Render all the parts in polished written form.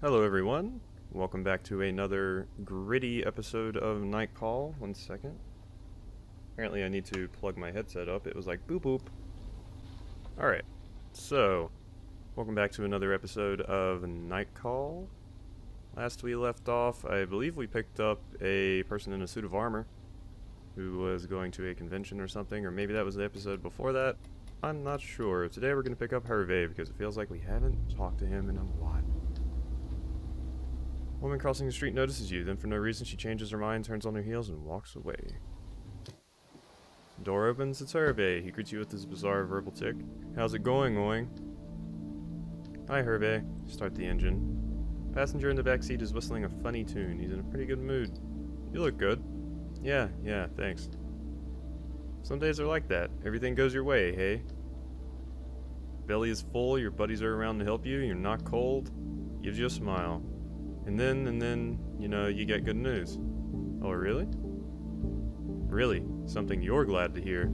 Hello everyone, welcome back to another gritty episode of Night Call. One second. Apparently I need to plug my headset up. It was like boop boop. Alright, so welcome back to another episode of Night Call. Last we left off, I believe we picked up a person in a suit of armor who was going to a convention or something, or maybe that was the episode before that. I'm not sure. Today we're going to pick up Hervé because it feels like we haven't talked to him in a while. Woman crossing the street notices you, then for no reason she changes her mind, turns on her heels, and walks away. Door opens, it's Hervé. He greets you with his bizarre verbal tick. How's it going, Oing? Hi, Hervé. Start the engine. Passenger in the back seat is whistling a funny tune. He's in a pretty good mood. You look good. Yeah, thanks. Some days are like that. Everything goes your way, hey? Belly is full, your buddies are around to help you, you're not cold. Gives you a smile. And then, you know, you get good news. Oh, really? Really? Something you're glad to hear.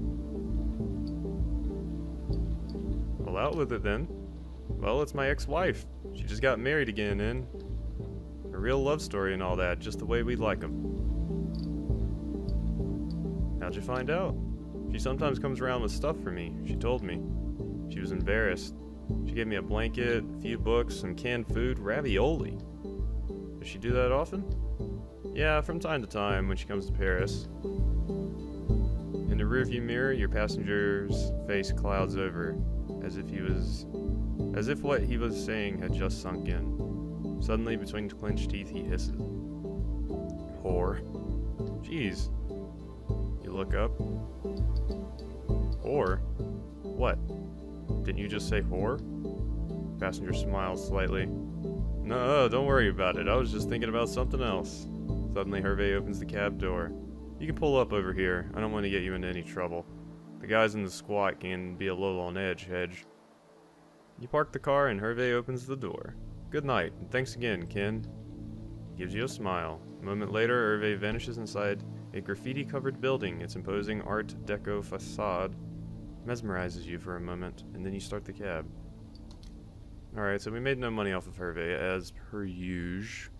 Well, out with it then. Well, it's my ex-wife. She just got married again, and a real love story and all that, just the way we'd like 'em. How'd you find out? She sometimes comes around with stuff for me, she told me. She was embarrassed. She gave me a blanket, a few books, some canned food, ravioli. Does she do that often? Yeah, from time to time when she comes to Paris. In the rearview mirror, your passenger's face clouds over, as if what he was saying had just sunk in. Suddenly, between clenched teeth, he hisses. Whore. Jeez. You look up. Whore? What? Didn't you just say whore? Passenger smiles slightly. No, don't worry about it. I was just thinking about something else. Suddenly, Hervé opens the cab door. You can pull up over here. I don't want to get you into any trouble. The guys in the squat can be a little on edge, Hedge. You park the car and Hervé opens the door. Good night, and thanks again, Ken. Gives you a smile. A moment later, Hervé vanishes inside a graffiti-covered building. Its imposing Art Deco facade mesmerizes you for a moment, and then you start the cab. Alright, so we made no money off of Hervé, as per usual.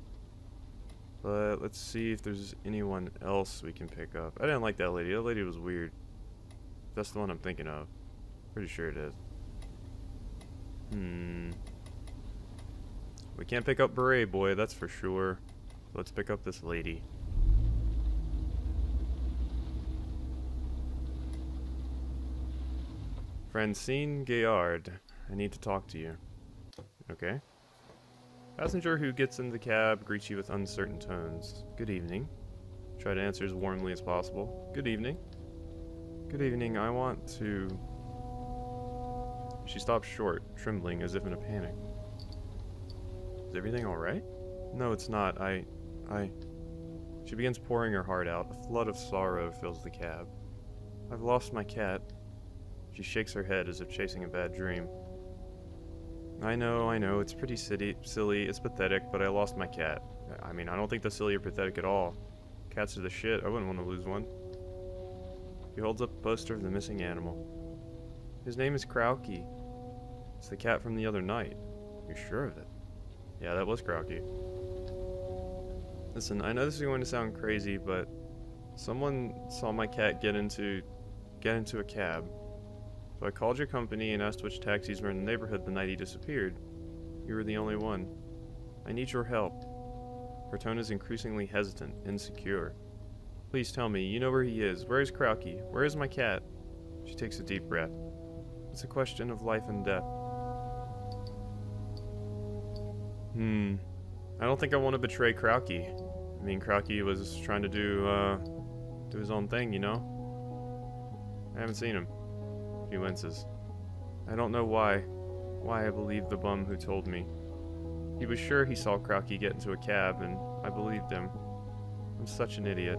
But let's see if there's anyone else we can pick up. I didn't like that lady. That lady was weird. That's the one I'm thinking of. Pretty sure it is. We can't pick up Beret Boy, that's for sure. Let's pick up this lady. Francine Gaillard, I need to talk to you. Okay. Passenger who gets in the cab greets you with uncertain tones. Good evening. Try to answer as warmly as possible. Good evening. Good evening, I want to... She stops short, trembling as if in a panic. Is everything alright? No, it's not. She begins pouring her heart out. A flood of sorrow fills the cab. I've lost my cat. She shakes her head as if chasing a bad dream. I know, it's pretty silly, it's pathetic, but I lost my cat. I mean, I don't think that's silly or pathetic at all. Cats are the shit, I wouldn't want to lose one. He holds up a poster of the missing animal. His name is Krauke. It's the cat from the other night. You're sure of it? Yeah, that was Krauke. Listen, I know this is going to sound crazy, but someone saw my cat get into a cab. So I called your company and asked which taxis were in the neighborhood the night he disappeared. You were the only one. I need your help. Her tone is increasingly hesitant, insecure. Please tell me, you know where he is. Where is Krauke? Where is my cat? She takes a deep breath. It's a question of life and death. I don't think I want to betray Krauke. I mean, Krauke was trying to do his own thing, you know? I haven't seen him. He winces. I don't know why I believed the bum who told me. He was sure he saw Krauke get into a cab, and I believed him. I'm such an idiot.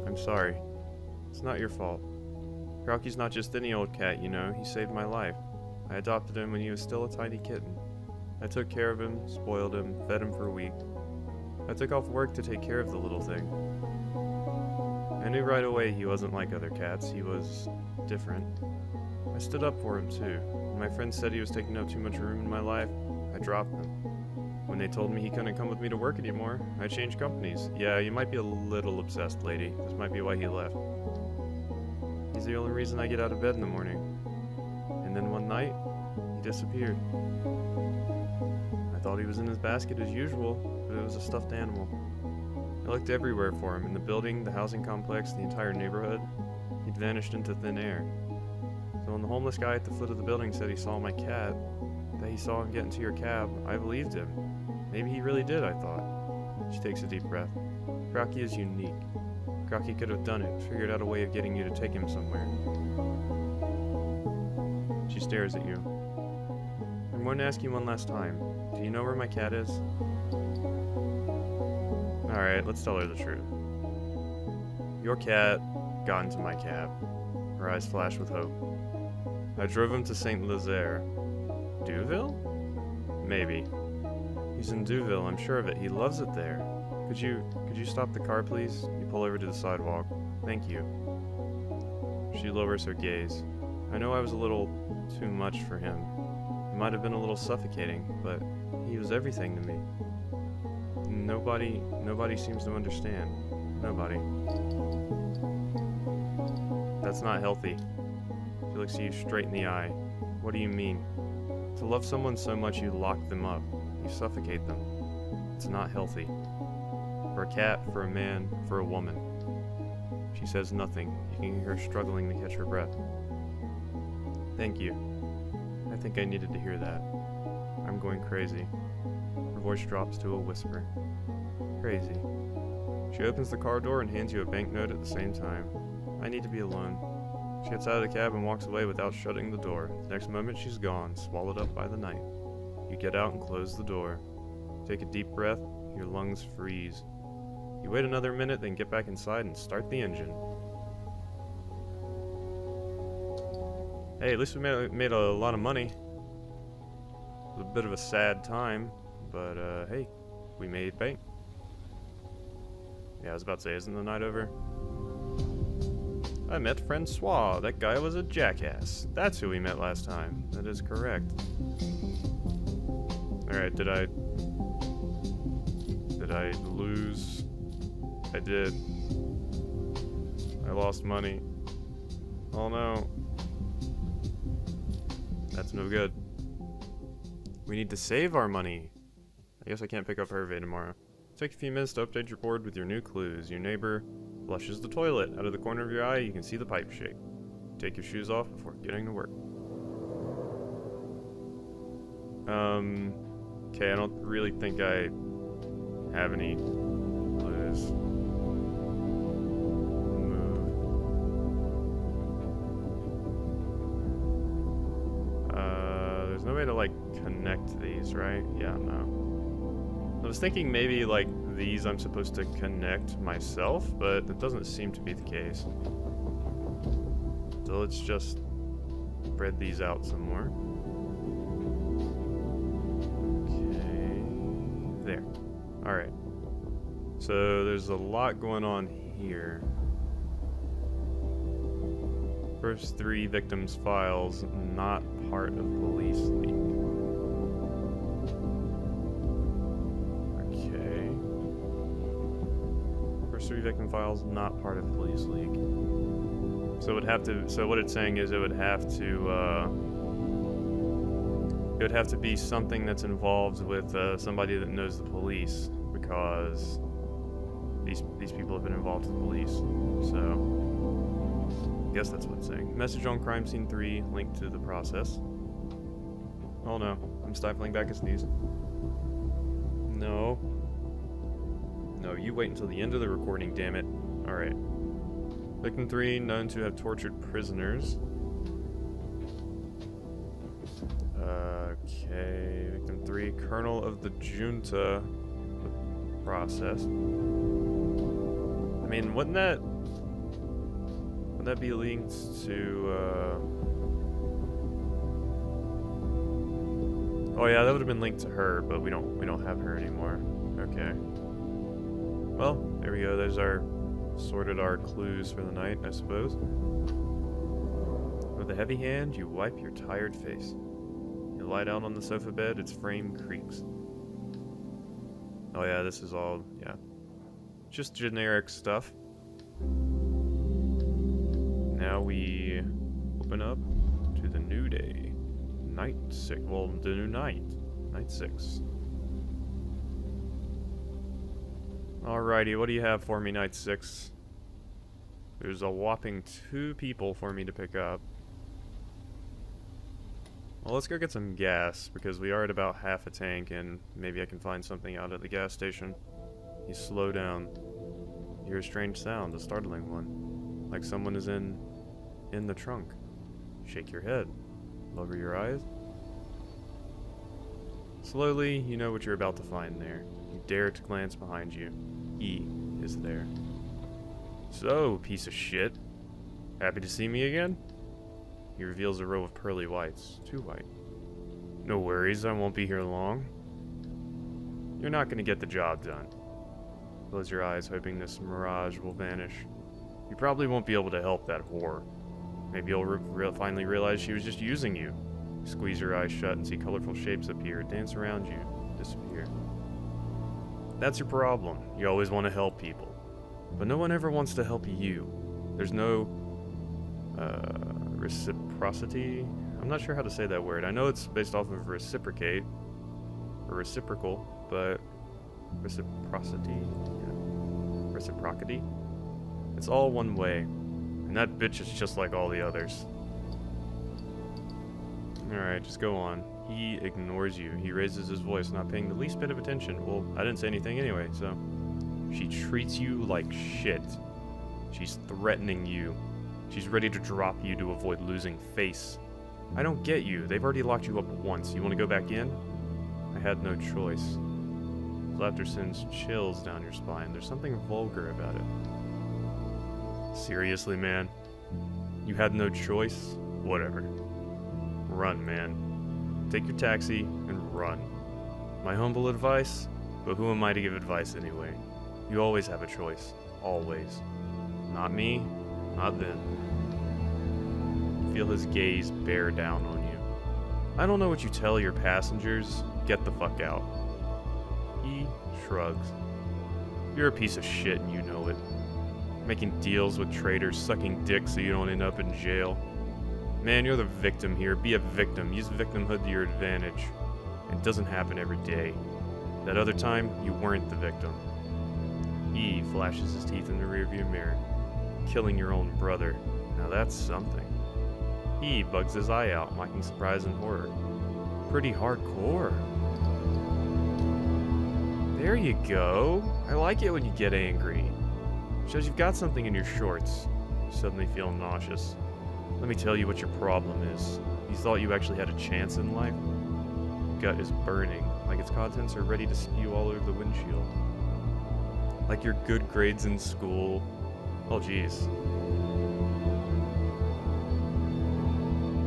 I'm sorry. It's not your fault. Krauke's not just any old cat, you know. He saved my life. I adopted him when he was still a tiny kitten. I took care of him, spoiled him, fed him for a week. I took off work to take care of the little thing. I knew right away he wasn't like other cats. He was different. I stood up for him too. When my friends said he was taking up too much room in my life, I dropped him. When they told me he couldn't come with me to work anymore, I changed companies. Yeah, you might be a little obsessed, lady. This might be why he left. He's the only reason I get out of bed in the morning. And then one night, he disappeared. I thought he was in his basket as usual, but it was a stuffed animal. I looked everywhere for him, in the building, the housing complex, the entire neighborhood. He'd vanished into thin air. So when the homeless guy at the foot of the building said he saw my cat, that he saw him get into your cab, I believed him. Maybe he really did, I thought. She takes a deep breath. Crocky is unique. Crocky could have done it, figured out a way of getting you to take him somewhere. She stares at you. I'm going to ask you one last time. Do you know where my cat is? Alright, let's tell her the truth. Your cat got into my cab. Her eyes flash with hope. I drove him to St. Lazare. Deauville? Maybe. He's in Deauville, I'm sure of it. He loves it there. Could you stop the car, please? You pull over to the sidewalk. Thank you. She lowers her gaze. I know I was a little too much for him. It might have been a little suffocating, but he was everything to me. Nobody seems to understand. Nobody. That's not healthy. She looks you straight in the eye. What do you mean? To love someone so much you lock them up. You suffocate them. It's not healthy. For a cat, for a man, for a woman. She says nothing. You can hear her struggling to catch her breath. Thank you. I think I needed to hear that. I'm going crazy. Her voice drops to a whisper. Crazy. She opens the car door and hands you a banknote at the same time. I need to be alone. She gets out of the cab and walks away without shutting the door. The next moment she's gone, swallowed up by the night. You get out and close the door. Take a deep breath, your lungs freeze. You wait another minute, then get back inside and start the engine. Hey, at least we made a lot of money. It was a bit of a sad time, but hey, we made bank. Yeah, I was about to say, isn't the night over? I met Francois. That guy was a jackass. That's who we met last time. That is correct. Alright, did I lose? I did. I lost money. Oh no. That's no good. We need to save our money. I guess I can't pick up Hervé tomorrow. Take a few minutes to update your board with your new clues. Your neighbor flushes the toilet. Out of the corner of your eye, you can see the pipe shake. Take your shoes off before getting to work. Okay, I don't really think I have any clues. Move. There's no way to, like, connect these, right? Yeah, no. I was thinking maybe, like, these I'm supposed to connect myself, but that doesn't seem to be the case. So let's just spread these out some more. Okay, there. Alright. So there's a lot going on here. First 3 victims' files, not part of police leak. Okay. First 3 victim files, not part of police leak. So it would have to. So what it's saying is it would have to. It would have to be something that's involved with somebody that knows the police, because these people have been involved with the police. So. I guess that's what it's saying. Message on crime scene 3, linked to the process. Oh no, I'm stifling back a sneeze. No. No, you wait until the end of the recording, damn it. Alright. Victim 3, known to have tortured prisoners. Okay. Victim 3, colonel of the junta process. I mean, wouldn't that be linked to, oh yeah, that would have been linked to her, but we don't have her anymore. Okay. Well, there we go. There's our sorted our clues for the night, I suppose. With a heavy hand, you wipe your tired face. You lie down on the sofa bed, its frame creaks. Oh yeah, this is all, yeah. Just generic stuff. Now we open up to the new day. Night 6. Well, the new night. Night 6. Alrighty, what do you have for me, Night 6? There's a whopping 2 people for me to pick up. Well, let's go get some gas, because we are at about half a tank, and maybe I can find something out at the gas station. You slow down. You hear a strange sound, a startling one. Like someone is in the trunk. Shake your head. Lower your eyes. Slowly, you know what you're about to find there. You dare to glance behind you. E is there. So, piece of shit. Happy to see me again? He reveals a row of pearly whites. 2 white. No worries, I won't be here long. You're not going to get the job done. Close your eyes, hoping this mirage will vanish. You probably won't be able to help that whore. Maybe you'll finally realize she was just using you. You squeeze your eyes shut and see colorful shapes appear, dance around you, disappear. That's your problem. You always want to help people. But no one ever wants to help you. There's no reciprocity. I'm not sure how to say that word. I know it's based off of reciprocate or reciprocal, but reciprocity, yeah. Reciprocity. It's all one way, and that bitch is just like all the others. All right, just go on. He ignores you. He raises his voice, not paying the least bit of attention. Well, I didn't say anything anyway, so. She treats you like shit. She's threatening you. She's ready to drop you to avoid losing face. I don't get you. They've already locked you up once. You want to go back in? I had no choice. Laughter sends chills down your spine. There's something vulgar about it. Seriously, man? You had no choice? Whatever. Run, man. Take your taxi and run. My humble advice? But who am I to give advice anyway? You always have a choice. Always. Not me, not then. You feel his gaze bear down on you. I don't know what you tell your passengers. Get the fuck out. He shrugs. You're a piece of shit and you know it. Making deals with traitors, sucking dick so you don't end up in jail. Man, you're the victim here. Be a victim. Use victimhood to your advantage. It doesn't happen every day. That other time, you weren't the victim. He flashes his teeth in the rearview mirror. Killing your own brother. Now that's something. He bugs his eye out, mocking surprise and horror. Pretty hardcore. There you go. I like it when you get angry. Shows you've got something in your shorts. You suddenly feel nauseous. Let me tell you what your problem is. You thought you actually had a chance in life? Your gut is burning, like its contents are ready to spew all over the windshield. Like your good grades in school. Oh, jeez.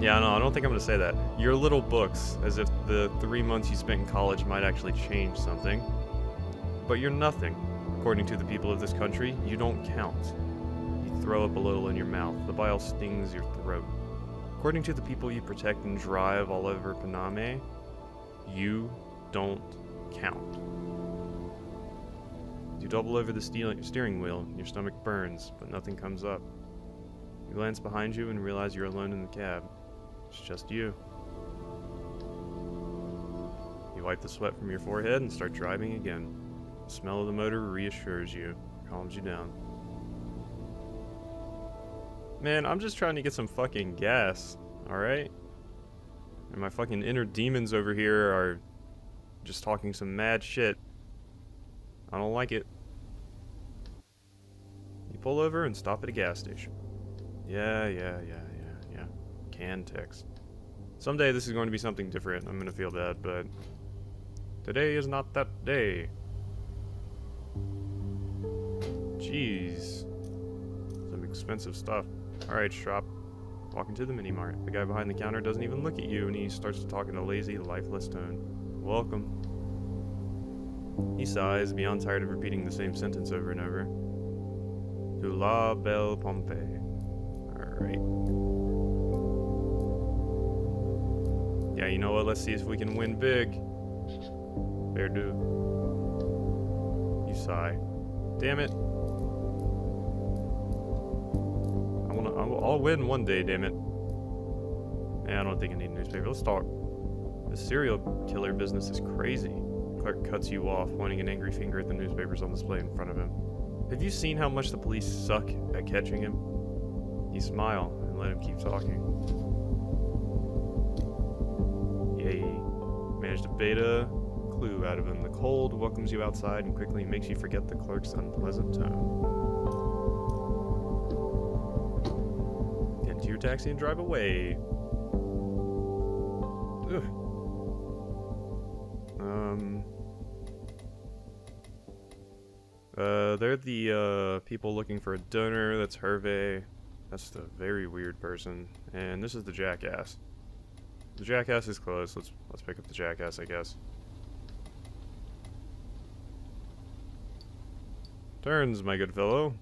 Yeah, no, I don't think I'm gonna say that. Your little books, as if the 3 months you spent in college might actually change something. But you're nothing. According to the people of this country, you don't count. You throw up a little in your mouth. The bile stings your throat. According to the people you protect and drive all over Paname, you don't count. You double over the steering wheel, your stomach burns, but nothing comes up. You glance behind you and realize you're alone in the cab. It's just you. You wipe the sweat from your forehead and start driving again. The smell of the motor reassures you, calms you down. Man, I'm just trying to get some fucking gas, alright? And my fucking inner demons over here are just talking some mad shit. I don't like it. You pull over and stop at a gas station. Yeah. Can text. Someday this is going to be something different. I'm gonna feel bad, but today is not that day. Jeez. Some expensive stuff. Alright, shop. Walking to the mini mart. The guy behind the counter doesn't even look at you and he starts to talk in a lazy, lifeless tone. Welcome. He sighs, beyond tired of repeating the same sentence over and over. To La Belle Pompe. Alright. Yeah, you know what? Let's see if we can win big. Fair do. You sigh. Damn it. I'll win one day, damn it. Yeah, I don't think I need a newspaper. Let's talk. The serial killer business is crazy. Clark cuts you off, pointing an angry finger at the newspapers on display in front of him. Have you seen how much the police suck at catching him? You smile and let him keep talking. Yay. Managed to beta clue out of him. The cold welcomes you outside and quickly makes you forget the clerk's unpleasant tone. Get into your taxi and drive away. Ugh. They're the people looking for a donor. That's Hervé. That's the very weird person. And this is the jackass. The jackass is close. Let's pick up the jackass, I guess. Turns, my good fellow.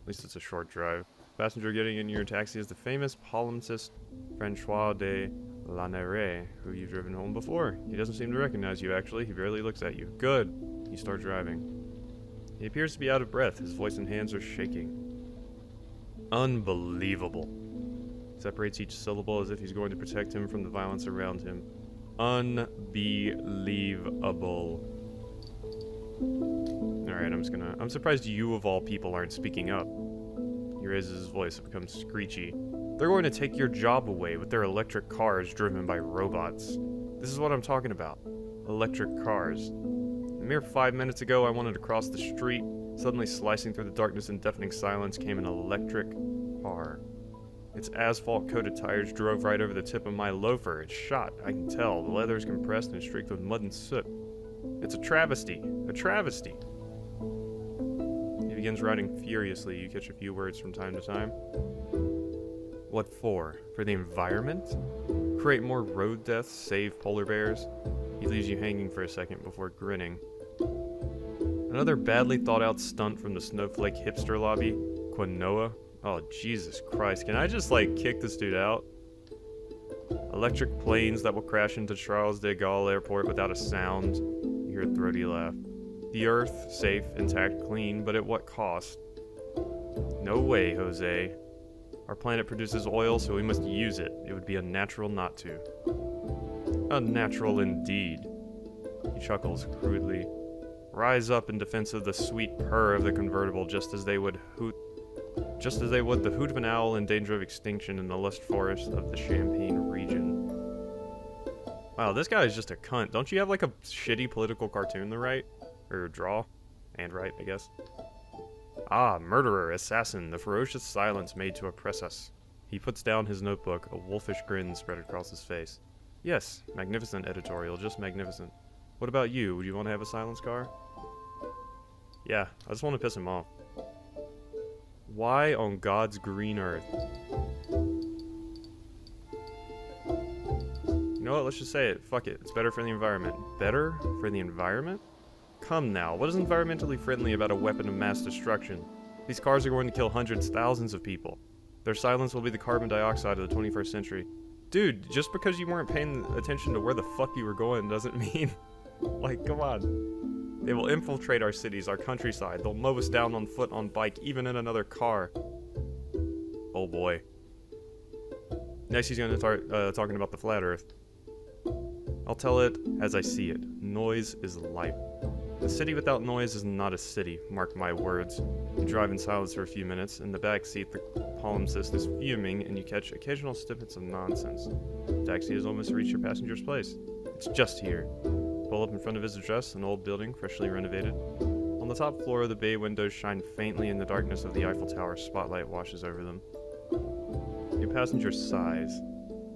At least it's a short drive. Passenger getting in your taxi is the famous palimpsest Francois de Lanere, who you've driven home before. He doesn't seem to recognize you, actually. He barely looks at you. Good. You start driving. He appears to be out of breath. His voice and hands are shaking. Unbelievable. Separates each syllable as if he's going to protect him from the violence around him. Unbelievable. Alright, I'm surprised you of all people aren't speaking up. He raises his voice. It becomes screechy. They're going to take your job away with their electric cars driven by robots. This is what I'm talking about. Electric cars. A mere 5 minutes ago, I wanted to cross the street. Suddenly, slicing through the darkness and deafening silence, came an electric car. Its asphalt-coated tires drove right over the tip of my loafer. It's shot, I can tell. The leather is compressed and streaked with mud and soot. It's a travesty. A travesty. He begins writing furiously. You catch a few words from time to time. What for? For the environment? Create more road deaths? Save polar bears? He leaves you hanging for a second before grinning. Another badly thought out stunt from the snowflake hipster lobby? Quinoa? Oh, Jesus Christ. Can I just, like, kick this dude out? Electric planes that will crash into Charles de Gaulle Airport without a sound. You hear a throaty laugh. The Earth, safe, intact, clean, but at what cost? No way, Jose. Our planet produces oil, so we must use it. It would be unnatural not to. Unnatural indeed. He chuckles crudely. Rise up in defense of the sweet purr of the convertible, just as they would the hoot of an owl in danger of extinction in the lush forest of the Champagne region. Wow, this guy is just a cunt. Don't you have like a shitty political cartoon to write? Or draw? And write, I guess. Ah, murderer, assassin, the ferocious silence made to oppress us. He puts down his notebook, a wolfish grin spread across his face. Yes, magnificent editorial, just magnificent. What about you? Would you want to have a silence car? Yeah, I just want to piss him off. Why on God's green earth? You know what, let's just say it. Fuck it, it's better for the environment. Better for the environment? Come now, what is environmentally friendly about a weapon of mass destruction? These cars are going to kill hundreds, thousands of people. Their silence will be the carbon dioxide of the 21st century. Dude, just because you weren't paying attention to where the fuck you were going doesn't mean... Like, come on. They will infiltrate our cities, our countryside. They'll mow us down on foot, on bike, even in another car. Oh boy. Next he's going to start talking about the flat earth. I'll tell it as I see it. Noise is life. A city without noise is not a city, mark my words. You drive in silence for a few minutes. In the back seat, the palimpsest is fuming, and you catch occasional snippets of nonsense. The taxi has almost reached your passenger's place. It's just here. Pull up in front of his address, an old building, freshly renovated. On the top floor, the bay windows shine faintly in the darkness of the Eiffel Tower. Spotlight washes over them. Your passenger sighs.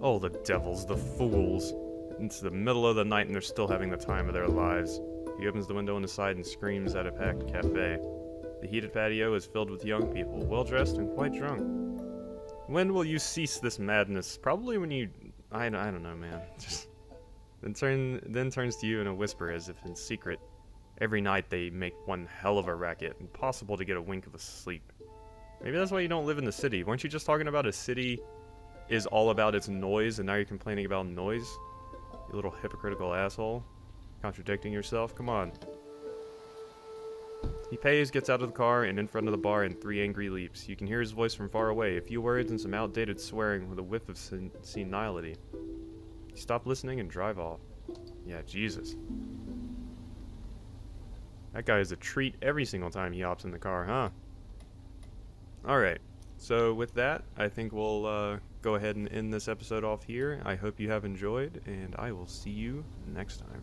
Oh, the devils, the fools. It's the middle of the night and they're still having the time of their lives. He opens the window on his side and screams at a packed cafe. The heated patio is filled with young people, well-dressed and quite drunk. When will you cease this madness? Probably when you... I don't know, man. Just... Then turns to you in a whisper as if in secret. Every night they make one hell of a racket. Impossible to get a wink of sleep. Maybe that's why you don't live in the city. Weren't you just talking about a city is all about its noise and now you're complaining about noise? You little hypocritical asshole. Contradicting yourself? Come on. He pays, gets out of the car, and in front of the bar in 3 angry leaps. You can hear his voice from far away, a few words and some outdated swearing with a whiff of senility. You stop listening and drive off. Yeah, Jesus. That guy is a treat every single time he hops in the car, huh? Alright, so with that, I think we'll go ahead and end this episode off here. I hope you have enjoyed, and I will see you next time.